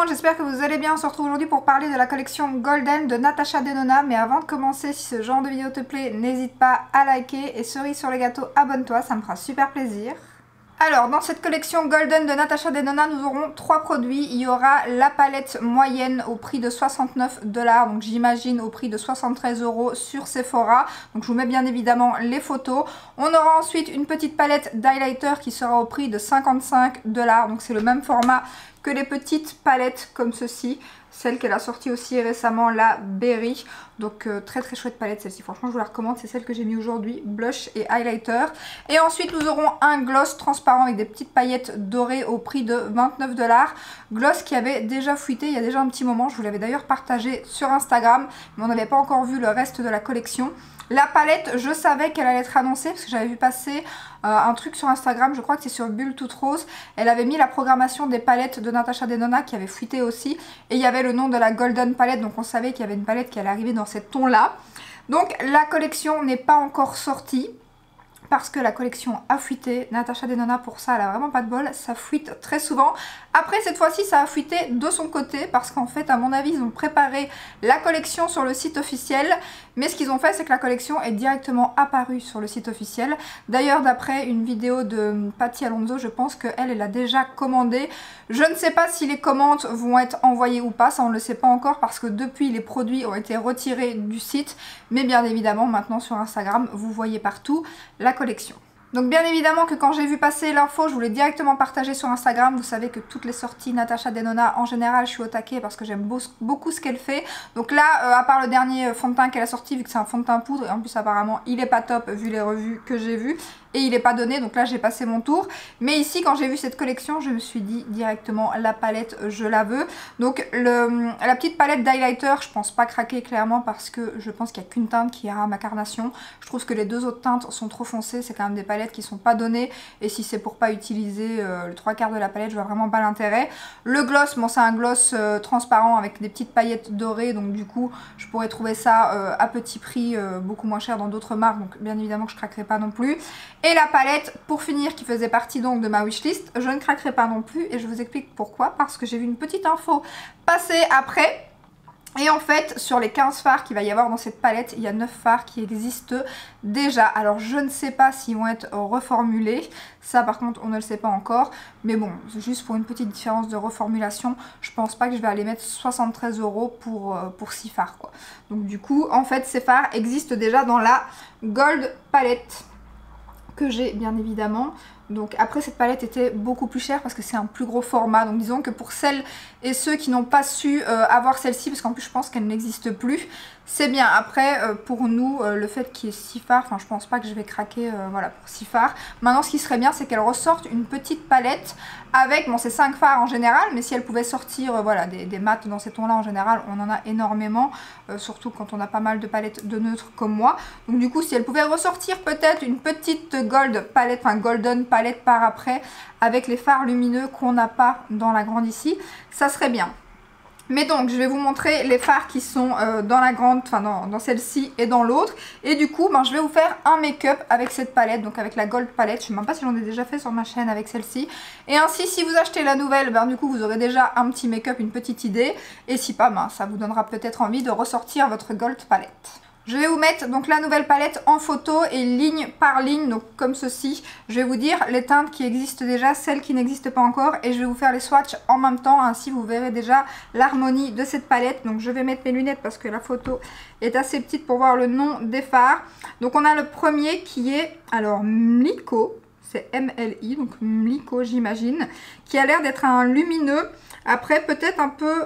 monde, j'espère que vous allez bien. On se retrouve aujourd'hui pour parler de la collection Golden de Natasha Denona. Mais avant de commencer, si ce genre de vidéo te plaît, n'hésite pas à liker et cerise sur les gâteaux, abonne-toi, ça me fera super plaisir. Alors, dans cette collection Golden de Natasha Denona, nous aurons 3 produits. Il y aura la palette moyenne au prix de 69 $, donc j'imagine au prix de 73 € sur Sephora. Donc je vous mets bien évidemment les photos. On aura ensuite une petite palette d'highlighter qui sera au prix de 55 $, donc c'est le même format que les petites palettes comme ceci. Celle qu'elle a sortie aussi récemment, la Berry. Donc très très chouette palette celle-ci. Franchement je vous la recommande. C'est celle que j'ai mis aujourd'hui. Blush et highlighter. Et ensuite nous aurons un gloss transparent avec des petites paillettes dorées au prix de 29 $. Gloss qui avait déjà fuité il y a déjà un petit moment. Je vous l'avais d'ailleurs partagé sur Instagram. Mais on n'avait pas encore vu le reste de la collection. La palette, je savais qu'elle allait être annoncée parce que j'avais vu passer un truc sur Instagram, je crois que c'est sur Bulle Toute Rose. Elle avait mis la programmation des palettes de Natasha Denona qui avait fuité aussi. Et il y avait le nom de la Golden Palette, donc on savait qu'il y avait une palette qui allait arriver dans ces tons-là. Donc la collection n'est pas encore sortie. Parce que la collection a fuité. Natasha Denona pour ça elle a vraiment pas de bol, ça fuite très souvent. Après cette fois-ci ça a fuité de son côté parce qu'en fait à mon avis ils ont préparé la collection sur le site officiel. Mais ce qu'ils ont fait c'est que la collection est directement apparue sur le site officiel. D'ailleurs d'après une vidéo de Patty Alonso je pense qu'elle l'a déjà commandé. Je ne sais pas si les commandes vont être envoyées ou pas, ça on ne le sait pas encore parce que depuis les produits ont été retirés du site. Mais bien évidemment maintenant sur Instagram vous voyez partout la collection. Donc bien évidemment que quand j'ai vu passer l'info, je voulais directement partager sur Instagram. Vous savez que toutes les sorties Natasha Denona, en général, je suis au taquet parce que j'aime beaucoup ce qu'elle fait. Donc là, à part le dernier fond de teint qu'elle a sorti, vu que c'est un fond de teint poudre, et en plus apparemment il est pas top vu les revues que j'ai vues. Et il n'est pas donné, donc là j'ai passé mon tour. Mais ici, quand j'ai vu cette collection, je me suis dit directement la palette, je la veux. Donc la petite palette d'highlighter, je pense pas craquer clairement parce que je pense qu'il n'y a qu'une teinte qui ira à ma carnation. Je trouve que les deux autres teintes sont trop foncées, c'est quand même des palettes qui sont pas données. Et si c'est pour pas utiliser le 3/4 de la palette, je vois vraiment pas l'intérêt. Le gloss, bon c'est un gloss transparent avec des petites paillettes dorées, donc du coup je pourrais trouver ça à petit prix, beaucoup moins cher dans d'autres marques. Donc bien évidemment que je craquerai pas non plus. Et la palette, pour finir, qui faisait partie donc de ma wishlist, je ne craquerai pas non plus et je vous explique pourquoi. Parce que j'ai vu une petite info passer après. Et en fait, sur les 15 fards qu'il va y avoir dans cette palette, il y a 9 fards qui existent déjà. Alors je ne sais pas s'ils vont être reformulés. Ça par contre, on ne le sait pas encore. Mais bon, juste pour une petite différence de reformulation, je pense pas que je vais aller mettre 73 € pour 6 fards, quoi. Donc du coup, en fait, ces fards existent déjà dans la Gold Palette que j'ai bien évidemment. Donc après cette palette était beaucoup plus chère parce que c'est un plus gros format. Donc disons que pour celles et ceux qui n'ont pas su avoir celle-ci, parce qu'en plus je pense qu'elle n'existe plus, c'est bien. Après pour nous le fait qu'il y ait 6 fards, enfin je pense pas que je vais craquer voilà, pour 6 fards. Maintenant ce qui serait bien c'est qu'elle ressorte une petite palette avec, bon c'est 5 fards en général, mais si elle pouvait sortir voilà, des mats dans ces tons là en général, on en a énormément, surtout quand on a pas mal de palettes de neutres comme moi. Donc du coup si elle pouvait ressortir peut-être une petite gold palette, enfin golden palette par après, avec les fards lumineux qu'on n'a pas dans la grande ici, ça serait bien. Mais donc je vais vous montrer les fards qui sont dans la grande, enfin dans celle-ci et dans l'autre. Et du coup ben, je vais vous faire un make-up avec cette palette, donc avec la Gold Palette. Je ne sais même pas si j'en ai déjà fait sur ma chaîne avec celle-ci. Et ainsi si vous achetez la nouvelle, ben, du coup vous aurez déjà un petit make-up, une petite idée. Et si pas, ben, ça vous donnera peut-être envie de ressortir votre Gold Palette. Je vais vous mettre donc la nouvelle palette en photo et ligne par ligne, donc comme ceci. Je vais vous dire les teintes qui existent déjà, celles qui n'existent pas encore, et je vais vous faire les swatchs en même temps, ainsi vous verrez déjà l'harmonie de cette palette. Donc je vais mettre mes lunettes parce que la photo est assez petite pour voir le nom des fards. Donc on a le premier qui est, alors Mliko, c'est M-L-I, donc Mliko j'imagine, qui a l'air d'être un lumineux, après peut-être un peu...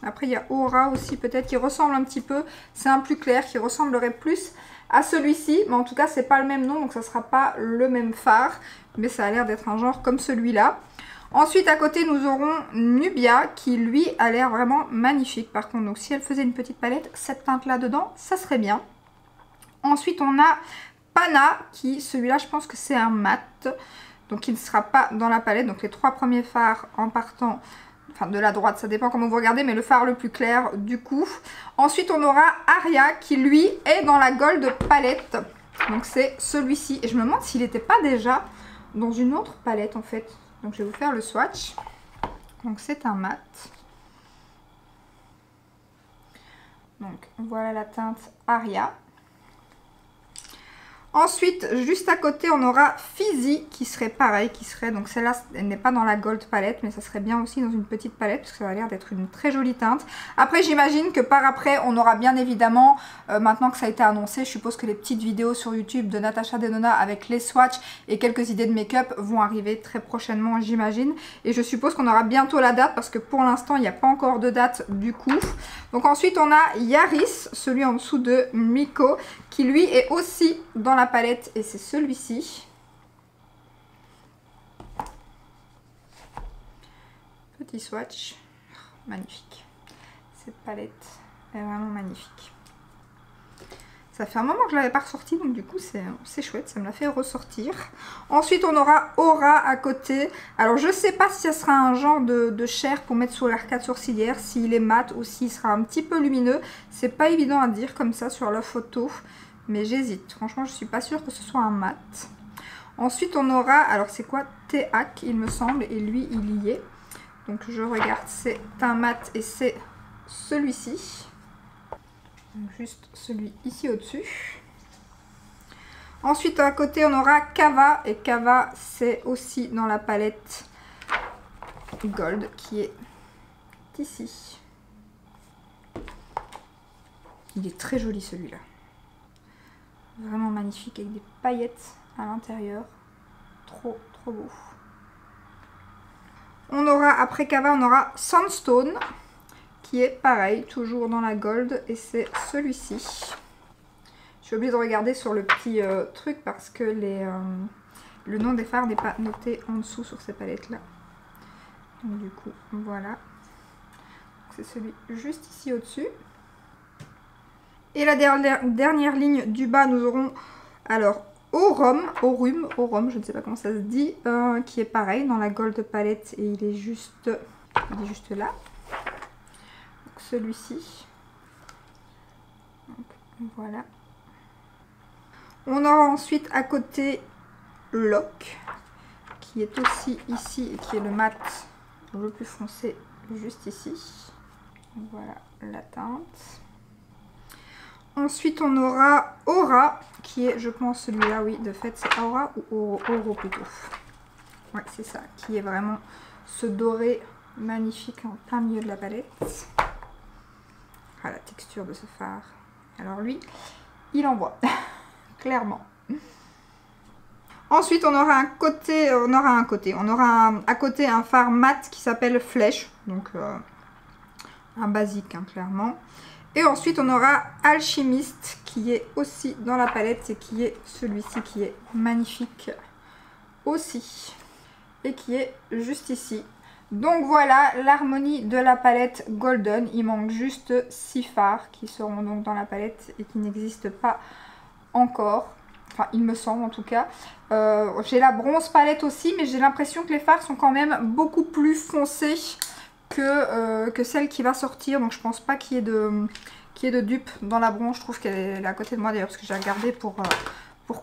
Après il y a Aura aussi peut-être qui ressemble un petit peu, c'est un plus clair qui ressemblerait plus à celui-ci. Mais en tout cas c'est pas le même nom donc ça sera pas le même phare. Mais ça a l'air d'être un genre comme celui-là. Ensuite à côté nous aurons Nubia qui lui a l'air vraiment magnifique par contre. Donc si elle faisait une petite palette, cette teinte là dedans ça serait bien. Ensuite on a Pana qui, celui-là je pense que c'est un mat. Donc il ne sera pas dans la palette. Donc les 3 premiers fards en partant... Enfin de la droite, ça dépend comment vous regardez, mais le phare le plus clair du coup. Ensuite on aura Aria qui lui est dans la Gold Palette. Donc c'est celui-ci. Et je me demande s'il n'était pas déjà dans une autre palette en fait. Donc je vais vous faire le swatch. Donc c'est un mat. Donc voilà la teinte Aria. Ensuite, juste à côté, on aura Fizzy qui serait pareil, donc celle-là, elle n'est pas dans la Gold palette, mais ça serait bien aussi dans une petite palette, parce que ça a l'air d'être une très jolie teinte. Après, j'imagine que par après, on aura bien évidemment, maintenant que ça a été annoncé, je suppose que les petites vidéos sur YouTube de Natasha Denona avec les swatchs et quelques idées de make-up vont arriver très prochainement, j'imagine. Et je suppose qu'on aura bientôt la date, parce que pour l'instant, il n'y a pas encore de date du coup. Donc ensuite, on a Yaris, celui en dessous de Miko, qui lui est aussi dans la palette et c'est celui-ci. Petit swatch, magnifique. Cette palette est vraiment magnifique. Ça fait un moment que je ne l'avais pas ressorti, donc du coup c'est chouette, ça me l'a fait ressortir. Ensuite on aura Aura à côté. Alors je ne sais pas si ça sera un genre de chair pour mettre sur l'arcade sourcilière, s'il est mat ou s'il sera un petit peu lumineux. C'est pas évident à dire comme ça sur la photo, mais j'hésite. Franchement je suis pas sûre que ce soit un mat. Ensuite on aura, alors c'est quoi, Théac il me semble, et lui il y est. Donc je regarde, c'est un mat et c'est celui-ci. Juste celui ici au-dessus. Ensuite à côté on aura Kava, et Kava c'est aussi dans la palette Gold qui est ici. Il est très joli celui-là. Vraiment magnifique avec des paillettes à l'intérieur. Trop beau. On aura, après Kava, on aura Sandstone qui est pareil, toujours dans la Gold, et c'est celui-ci. Je suis obligée de regarder sur le petit truc parce que le nom des fards n'est pas noté en dessous sur ces palettes là. Donc du coup, voilà. C'est celui juste ici au-dessus. Et la dernière ligne du bas, nous aurons alors Aurum, je ne sais pas comment ça se dit, qui est pareil dans la Gold palette et il est juste là. Celui-ci. Voilà. On aura ensuite à côté Lock, qui est aussi ici et qui est le mat le plus foncé juste ici. Voilà la teinte. Ensuite on aura Aura, qui est, je pense celui-là, oui, de fait c'est Aura ou Oro plutôt. Ouais, c'est ça, qui est vraiment ce doré magnifique en plein milieu de la palette. Ah, la texture de ce fard. Alors lui, il envoie, clairement. Ensuite, on aura à côté un fard mat qui s'appelle Flèche, donc un basique, hein, clairement. Et ensuite, on aura Alchimiste qui est aussi dans la palette et qui est celui-ci qui est magnifique aussi et qui est juste ici. Donc voilà l'harmonie de la palette Golden. Il manque juste 6 fards qui seront donc dans la palette et qui n'existent pas encore. Enfin, il me semble en tout cas. J'ai la bronze palette aussi, mais j'ai l'impression que les fards sont quand même beaucoup plus foncés que celle qui va sortir. Donc je pense pas qu'il y ait de dupe dans la bronze. Je trouve qu'elle est à côté de moi d'ailleurs parce que j'ai regardé pour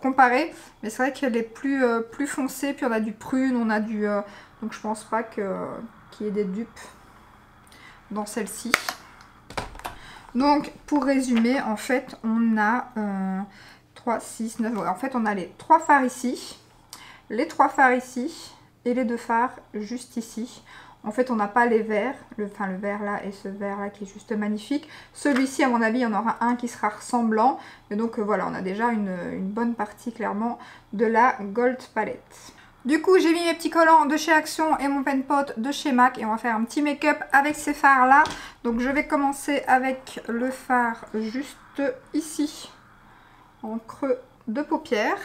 comparer. Mais c'est vrai qu'elle est plus foncée. Puis on a du prune, on a du... donc je pense pas qu'il y ait des dupes dans celle-ci. Donc pour résumer, en fait on a 3, 6, 9... En fait on a les 3 fards ici, les 3 fards ici et les 2 fards juste ici. En fait on n'a pas les verts, le vert là et ce vert là qui est juste magnifique. Celui-ci à mon avis il y en aura un qui sera ressemblant. Et donc voilà, on a déjà une bonne partie clairement de la Gold palette. Du coup, j'ai mis mes petits collants de chez Action et mon pen pot de chez MAC. Et on va faire un petit make-up avec ces fards-là. Donc, je vais commencer avec le fard juste ici, en creux de paupière.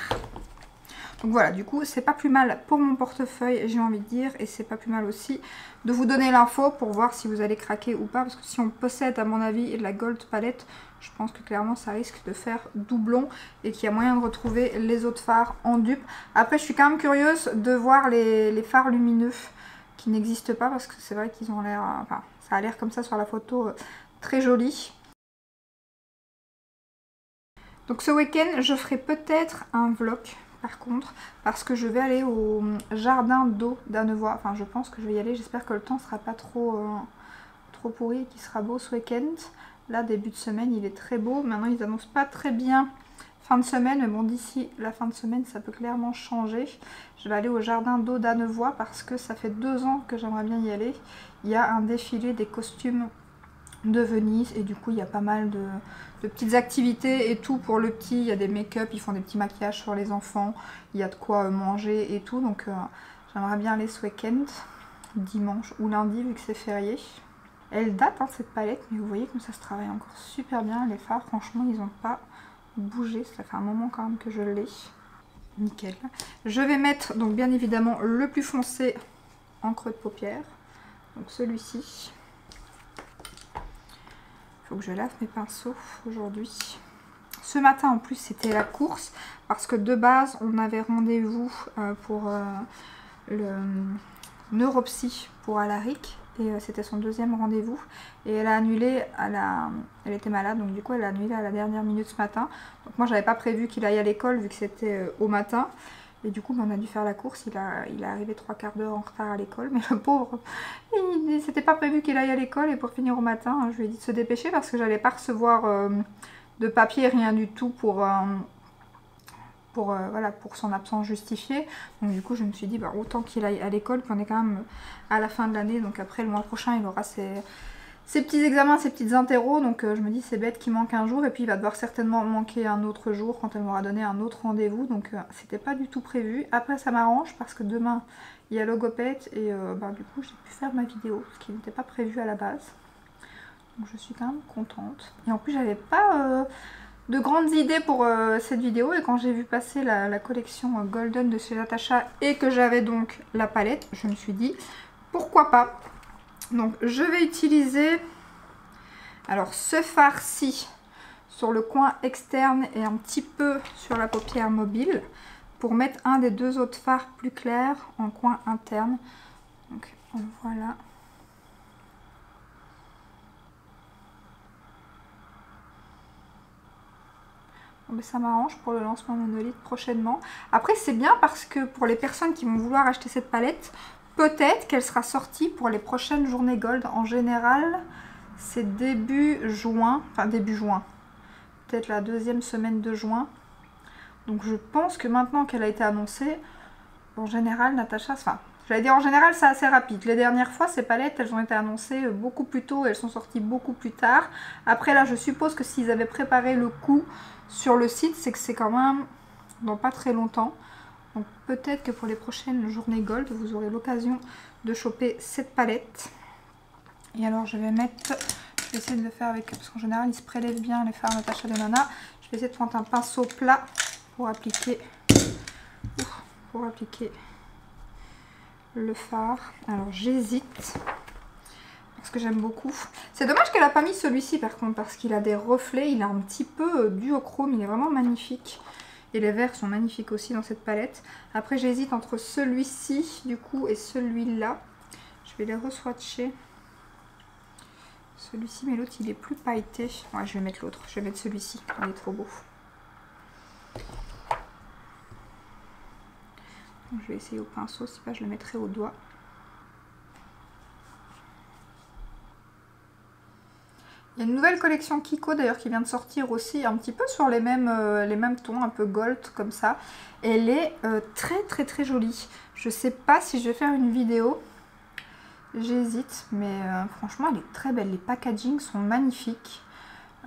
Donc voilà, du coup, c'est pas plus mal pour mon portefeuille, j'ai envie de dire. Et c'est pas plus mal aussi de vous donner l'info pour voir si vous allez craquer ou pas. Parce que si on possède, à mon avis, de la Gold palette, je pense que clairement ça risque de faire doublon et qu'il y a moyen de retrouver les autres fards en dupe. Après je suis quand même curieuse de voir les fards lumineux qui n'existent pas parce que c'est vrai qu'ils ont l'air, enfin ça a l'air comme ça sur la photo très joli. Donc ce week-end je ferai peut-être un vlog par contre parce que je vais aller au jardin d'eau d'Annevoie. Enfin je pense que je vais y aller, j'espère que le temps sera pas trop pourri et qu'il sera beau ce week-end. Là, début de semaine, il est très beau. Maintenant, ils annoncent pas très bien fin de semaine. Mais bon, d'ici la fin de semaine, ça peut clairement changer. Je vais aller au jardin d'eau d'Annevoie parce que ça fait 2 ans que j'aimerais bien y aller. Il y a un défilé des costumes de Venise et du coup, il y a pas mal de petites activités et tout pour le petit. Il y a des make-up, ils font des petits maquillages sur les enfants. Il y a de quoi manger et tout. Donc, j'aimerais bien aller ce week-end, dimanche ou lundi, vu que c'est férié. Elle date hein, cette palette, mais vous voyez comme ça se travaille encore super bien. Les fards, franchement, ils n'ont pas bougé. Ça fait un moment quand même que je l'ai. Nickel. Je vais mettre donc bien évidemment le plus foncé en creux de paupière. Donc celui-ci. Il faut que je lave mes pinceaux aujourd'hui. Ce matin en plus c'était la course parce que de base on avait rendez-vous pour le neuropsy pour Alaric. Et c'était son 2e rendez-vous. Et elle a annulé, elle était malade, donc du coup elle a annulé à la dernière minute ce matin. Donc moi j'avais pas prévu qu'il aille à l'école vu que c'était au matin. Et du coup on a dû faire la course, il est arrivé 3/4 d'heure en retard à l'école. Mais le pauvre, c'était pas prévu qu'il aille à l'école. Et pour finir au matin, je lui ai dit de se dépêcher parce que j'allais pas recevoir de papier, rien du tout pour son absence justifiée. Donc du coup je me suis dit bah, autant qu'il aille à l'école, puis on est quand même à la fin de l'année, donc après le mois prochain il aura ses petits examens, ses petites interros, donc je me dis c'est bête qu'il manque un jour, et puis il va devoir certainement manquer un autre jour quand elle m'aura donné un autre rendez-vous, donc c'était pas du tout prévu. Après ça m'arrange parce que demain il y a logopède et du coup j'ai pu faire ma vidéo, ce qui n'était pas prévu à la base. Donc je suis quand même contente. Et en plus j'avais pas de grandes idées pour cette vidéo, et quand j'ai vu passer la collection Golden de chez Natasha et que j'avais donc la palette, je me suis dit pourquoi pas. Donc je vais utiliser alors ce fard-ci sur le coin externe et un petit peu sur la paupière mobile pour mettre un des 2 autres fards plus clairs en coin interne. Donc voilà. Mais ça m'arrange pour le lancement monolithe prochainement. Après c'est bien parce que pour les personnes qui vont vouloir acheter cette palette, peut-être qu'elle sera sortie pour les prochaines journées gold. En général c'est début juin, enfin début juin, peut-être la 2e semaine de juin. Donc je pense que maintenant qu'elle a été annoncée, en général Natasha, enfin j'allais dire en général c'est assez rapide. Les dernières fois ces palettes elles ont été annoncées beaucoup plus tôt, elles sont sorties beaucoup plus tard. Après là je suppose que s'ils avaient préparé le coup sur le site, c'est que c'est quand même dans pas très longtemps. Donc peut-être que pour les prochaines journées gold, vous aurez l'occasion de choper cette palette. Et alors je vais mettre, je vais essayer de le faire avec, parce qu'en général ils se prélèvent bien les fards Natasha Denona. Je vais essayer de prendre un pinceau plat pour appliquer le fard. Alors j'hésite, parce que j'aime beaucoup. C'est dommage qu'elle n'a pas mis celui-ci par contre, parce qu'il a des reflets, il a un petit peu duochrome, il est vraiment magnifique. Et les verts sont magnifiques aussi dans cette palette. Après j'hésite entre celui-ci du coup et celui-là. Je vais les re-swatcher. Celui-ci, mais l'autre il est plus pailleté. Ouais, je vais mettre l'autre, je vais mettre celui-ci, il est trop beau. Donc, je vais essayer au pinceau, si pas je le mettrai au doigt. Il y a une nouvelle collection Kiko d'ailleurs qui vient de sortir aussi, un petit peu sur les mêmes tons, un peu gold comme ça. Elle est très jolie. Je sais pas si je vais faire une vidéo, j'hésite, mais franchement elle est très belle. Les packagings sont magnifiques.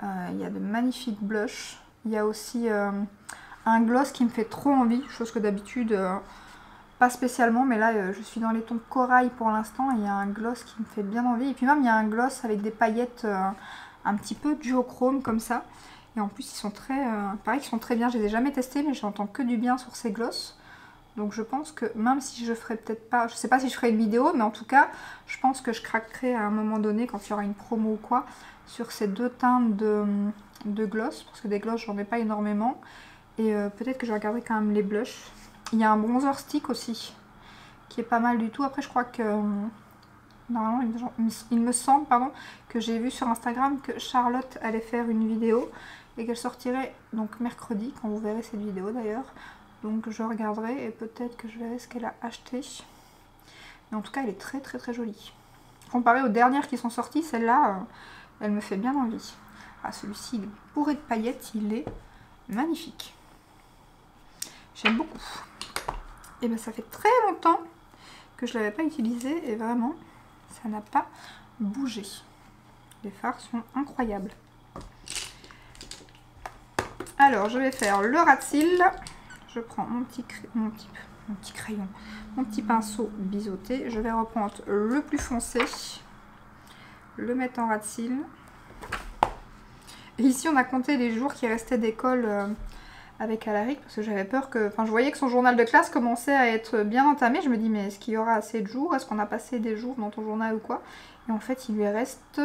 Il y a de magnifiques blushs. Il y a aussi un gloss qui me fait trop envie, chose que d'habitude pas spécialement, mais là je suis dans les tons corail pour l'instant, et il y a un gloss qui me fait bien envie. Et puis même il y a un gloss avec des paillettes un petit peu duochrome comme ça. Et en plus ils sont pareil, ils sont très bien. Je les ai jamais testés, mais j'entends que du bien sur ces gloss. Donc je pense que même si je ferai peut-être pas, je sais pas si je ferai une vidéo, mais en tout cas je pense que je craquerai à un moment donné quand il y aura une promo ou quoi sur ces 2 teintes de gloss, parce que des gloss j'en ai pas énormément. Et peut-être que je regarderai quand même les blushs. Il y a un bronzer stick aussi qui est pas mal du tout. Après je crois que normalement il me semble que j'ai vu sur Instagram que Charlotte allait faire une vidéo et qu'elle sortirait donc mercredi, quand vous verrez cette vidéo d'ailleurs. Donc je regarderai et peut-être que je verrai ce qu'elle a acheté. Mais en tout cas elle est très jolie. Comparée aux dernières qui sont sorties, celle-là elle me fait bien envie. Ah, celui-ci, il est bourré de paillettes, il est magnifique. J'aime beaucoup. Et bien ça fait très longtemps que je ne l'avais pas utilisé et vraiment, ça n'a pas bougé. Les fards sont incroyables. Alors, je vais faire le ras de cils. Je prends mon petit crayon, mon petit pinceau biseauté. Je vais reprendre le plus foncé, le mettre en ras de cils. Et ici, on a compté les jours qui restaient d'école avec Alaric parce que j'avais peur que... Enfin, je voyais que son journal de classe commençait à être bien entamé. Je me dis, mais est-ce qu'il y aura assez de jours? Est-ce qu'on a passé des jours dans ton journal ou quoi? Et en fait, il lui reste...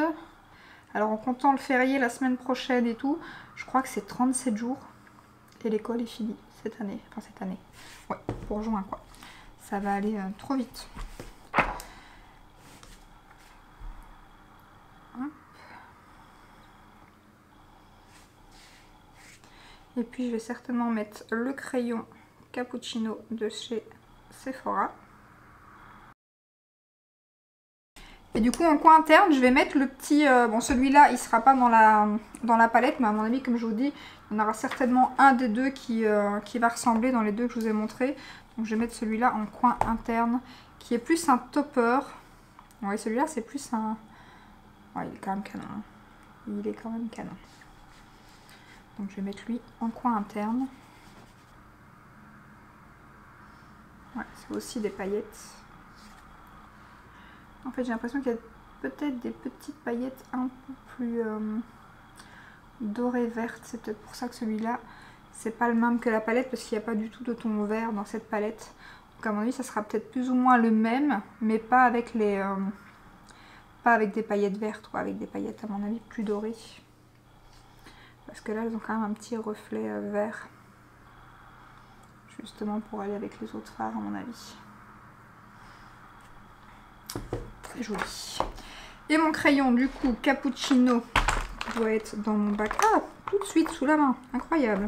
Alors, en comptant le férié la semaine prochaine et tout, je crois que c'est 37 jours. Et l'école est finie cette année. Enfin, cette année. Ouais, pour juin, quoi. Ça va aller trop vite. Et puis je vais certainement mettre le crayon Cappuccino de chez Sephora. Et du coup en coin interne je vais mettre le petit... bon celui-là il sera pas dans la palette, mais à mon avis comme je vous dis, il y en aura certainement un des deux qui va ressembler dans les deux que je vous ai montré. Donc je vais mettre celui-là en coin interne qui est plus un topper. Ouais, celui-là c'est plus un... Ouais, il est quand même canon. Il est quand même canon. Donc je vais mettre lui en coin interne. Ouais, c'est aussi des paillettes. En fait j'ai l'impression qu'il y a peut-être des petites paillettes un peu plus dorées vertes. C'est peut-être pour ça que celui-là c'est pas le même que la palette, parce qu'il n'y a pas du tout de ton vert dans cette palette. Donc à mon avis ça sera peut-être plus ou moins le même, mais pas avec les pas avec des paillettes vertes, quoi, avec des paillettes à mon avis plus dorées. Parce que là, elles ont quand même un petit reflet vert. Justement pour aller avec les autres fards, à mon avis. Très joli. Et mon crayon, du coup, Cappuccino, doit être dans mon bac. Ah, tout de suite, sous la main. Incroyable.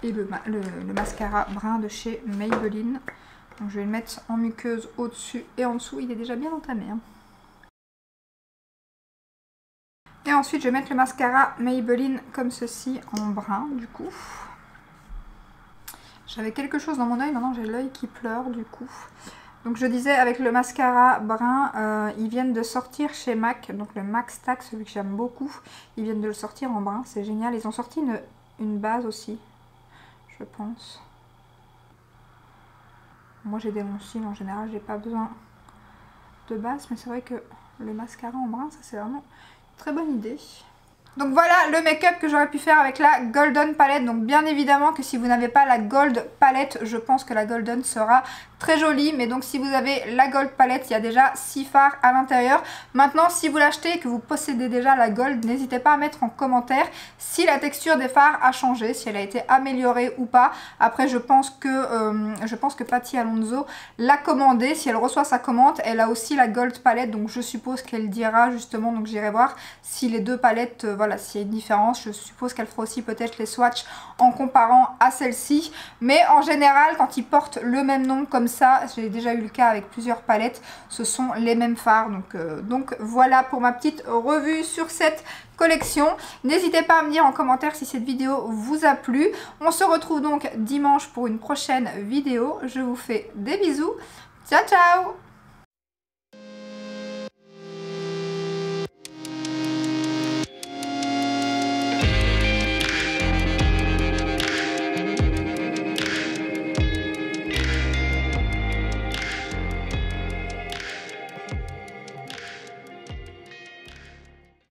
Et le mascara brun de chez Maybelline. Donc, je vais le mettre en muqueuse au-dessus et en dessous. Il est déjà bien entamé, hein. Et ensuite, je vais mettre le mascara Maybelline comme ceci, en brun, du coup. J'avais quelque chose dans mon œil, maintenant j'ai l'œil qui pleure, du coup. Donc je disais, avec le mascara brun, ils viennent de sortir chez MAC, donc le MAC Stack, celui que j'aime beaucoup. Ils viennent de le sortir en brun, c'est génial. Ils ont sorti une base aussi, je pense. Moi j'ai des longs cils, en général, j'ai pas besoin de base, mais c'est vrai que le mascara en brun, ça c'est vraiment... très bonne idée. Donc voilà le make-up que j'aurais pu faire avec la Golden Palette. Donc bien évidemment que si vous n'avez pas la Gold Palette, je pense que la Golden sera très jolie. Mais donc si vous avez la Gold Palette, il y a déjà 6 fards à l'intérieur. Maintenant si vous l'achetez et que vous possédez déjà la Gold, n'hésitez pas à mettre en commentaire si la texture des fards a changé, si elle a été améliorée ou pas. Après je pense que Patty Alonso l'a commandé. Si elle reçoit sa commande, elle a aussi la Gold Palette. Donc je suppose qu'elle dira justement, donc j'irai voir si les deux palettes... voilà, s'il y a une différence, je suppose qu'elle fera aussi peut-être les swatchs en comparant à celle-ci. Mais en général, quand ils portent le même nom comme ça, j'ai déjà eu le cas avec plusieurs palettes, ce sont les mêmes fards. Donc voilà pour ma petite revue sur cette collection. N'hésitez pas à me dire en commentaire si cette vidéo vous a plu. On se retrouve donc dimanche pour une prochaine vidéo. Je vous fais des bisous. Ciao, ciao!